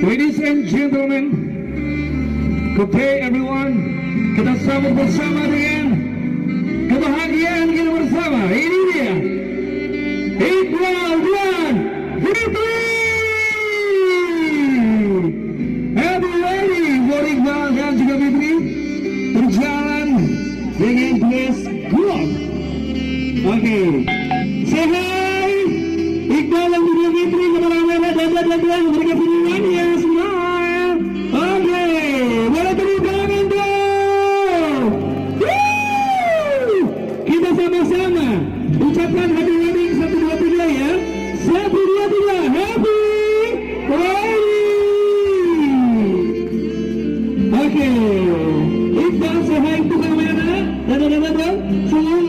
Ladies and gentlemen, good day everyone. Kita sambut bersama dengan kebahagiaan kita bersama. Ini dia Iqbal dan Fitri. Happy wedding for Iqbal dan juga Fitri berjalan dengan dress code. Oke, say hi Iqbal dan juga Fitri kepada mereka dan mereka pilihan ya semua. Oke, boleh tepuk tangan dong. Kita sama-sama ucapkan happy wedding 1, 2, 3 ya. 1, 2, 3, happy wedding. Oke, Iqbal say hi untuk kamera. Dadah. Senyum.